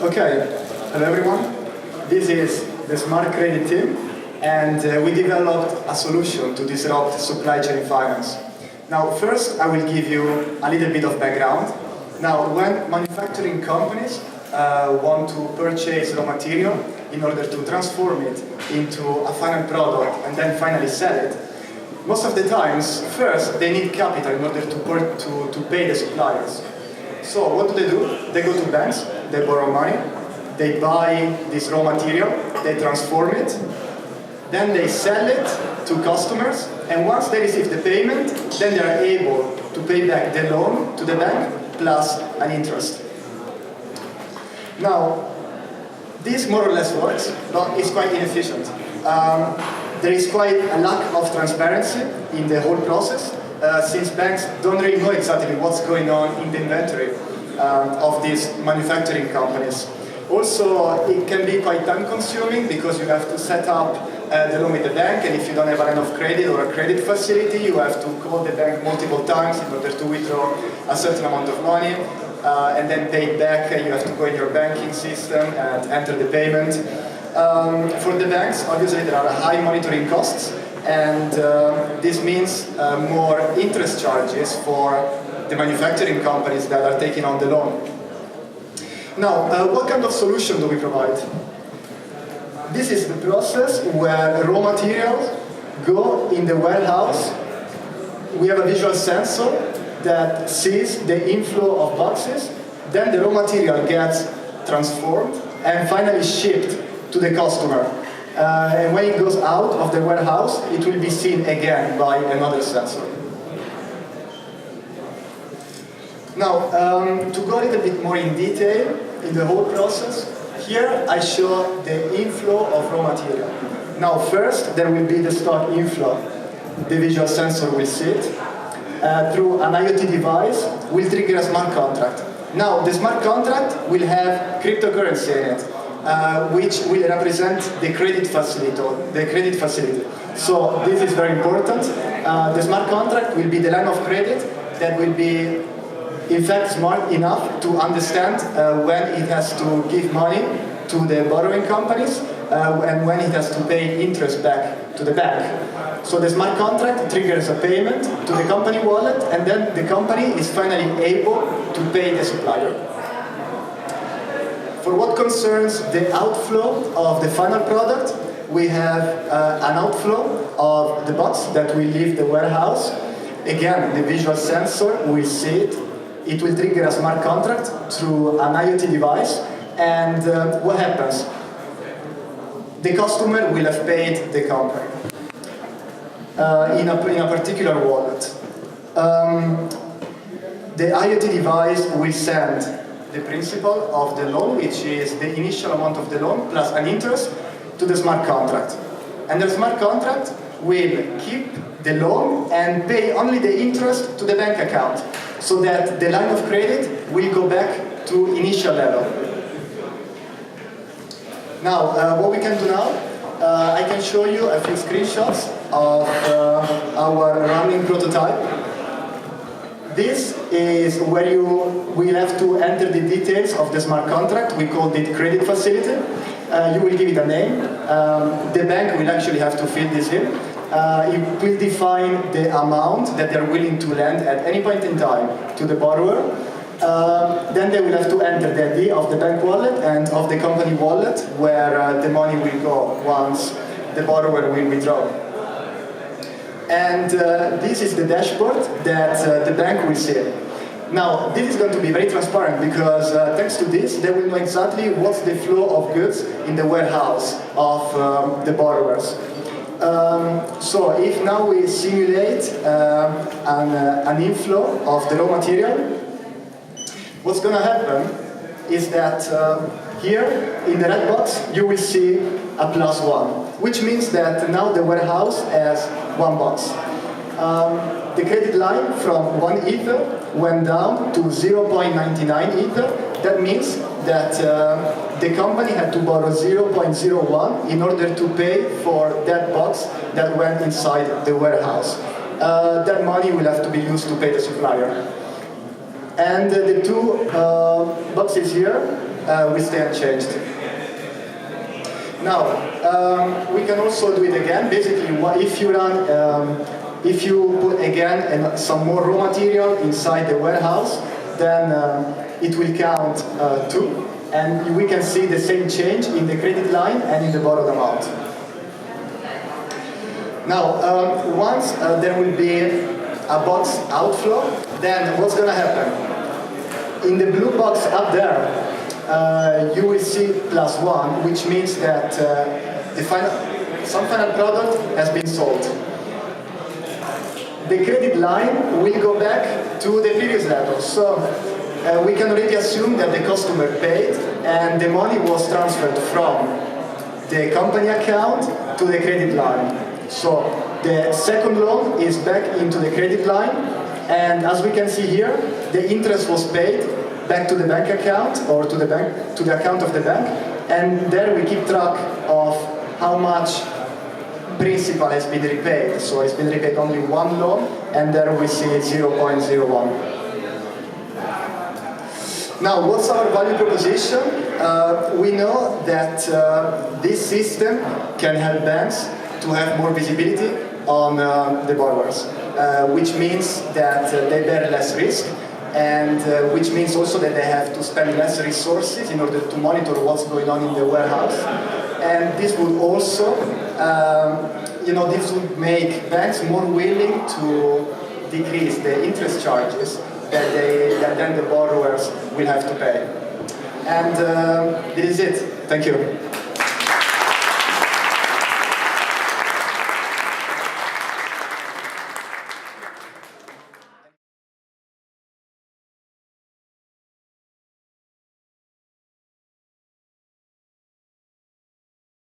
Okay, hello everyone. This is the SmartCredit team, and we developed a solution to disrupt supply chain finance. Now, first I will give you a little bit of background. Now, when manufacturing companies want to purchase raw material in order to transform it into a final product and then finally sell it, most of the times, first they need capital in order to pay the suppliers. So what do? They go to banks, they borrow money, they buy this raw material, they transform it, then they sell it to customers, and once they receive the payment, then they are able to pay back the loan to the bank plus an interest. Now, this more or less works, but it's quite inefficient. There is quite a lack of transparency in the whole process, since banks don't really know exactly what's going on in the inventory of these manufacturing companies. Also, it can be quite time-consuming because you have to set up the loan with the bank, and if you don't have a line of credit or a credit facility, you have to call the bank multiple times in order to withdraw a certain amount of money, and then pay it back. You have to go in your banking system and enter the payment. For the banks, obviously there are high monitoring costs, and this means more interest charges for the manufacturing companies that are taking on the loan. Now, what kind of solution do we provide? This is the process where raw materials go in the warehouse. We have a visual sensor that sees the inflow of boxes, then the raw material gets transformed and finally shipped to the customer. And when it goes out of the warehouse, it will be seen again by another sensor. Now, to go a little bit more in detail in the whole process, here I show the inflow of raw material. Now, first there will be the stock inflow. The visual sensor will see it. Through an IoT device, will trigger a smart contract. Now, the smart contract will have cryptocurrency in it, which will represent the credit facility. So this is very important. The smart contract will be the line of credit that will be, in fact, smart enough to understand when it has to give money to the borrowing companies and when it has to pay interest back to the bank. So the smart contract triggers a payment to the company wallet, and then the company is finally able to pay the supplier. For what concerns the outflow of the final product, we have an outflow of the box that will leave the warehouse. Again, the visual sensor will see it. It will trigger a smart contract through an IoT device, and what happens? The customer will have paid the company in a particular wallet. The IoT device will send the principal of the loan, which is the initial amount of the loan plus an interest, to the smart contract. And the smart contract will keep the loan and pay only the interest to the bank account, so that the line of credit will go back to initial level. Now, what we can do now, I can show you a few screenshots of our running prototype. This is where you will have to enter the details of the smart contract. We called it credit facility. You will give it a name. The bank will actually have to fill this in. It will define the amount that they're willing to lend at any point in time to the borrower. Then they will have to enter the ID of the bank wallet and of the company wallet, where the money will go once the borrower will withdraw. And this is the dashboard that the bank will see. Now, this is going to be very transparent because thanks to this, they will know exactly what's the flow of goods in the warehouse of the borrowers. So if now we simulate an inflow of the raw material, what's going to happen is that here in the red box you will see a +1, which means that now the warehouse has 1 box. The credit line from 1 Ether went down to 0.99 Ether. That means that the company had to borrow 0.01 in order to pay for that box that went inside the warehouse. That money will have to be used to pay the supplier. And the two boxes here will stay unchanged. Now, we can also do it again. Basically, if you put again some more raw material inside the warehouse, then it will count 2, and we can see the same change in the credit line and in the borrowed amount. Now, once there will be a box outflow, then what's going to happen? In the blue box up there, you will see +1, which means that some final product has been sold. The credit line will go back to the previous level. So we can already assume that the customer paid and the money was transferred from the company account to the credit line. So the second loan is back into the credit line, and as we can see here, the interest was paid back to the bank account or to the account of the bank, and there we keep track of how much principal has been repaid. So it's been repaid only one loan, and there we see 0.01. Now, what's our value proposition? We know that this system can help banks to have more visibility on the borrowers, which means that they bear less risk, and which means also that they have to spend less resources in order to monitor what's going on in the warehouse. And this would also, this would make banks more willing to decrease the interest charges that then the borrowers will have to pay. And this is it. Thank you.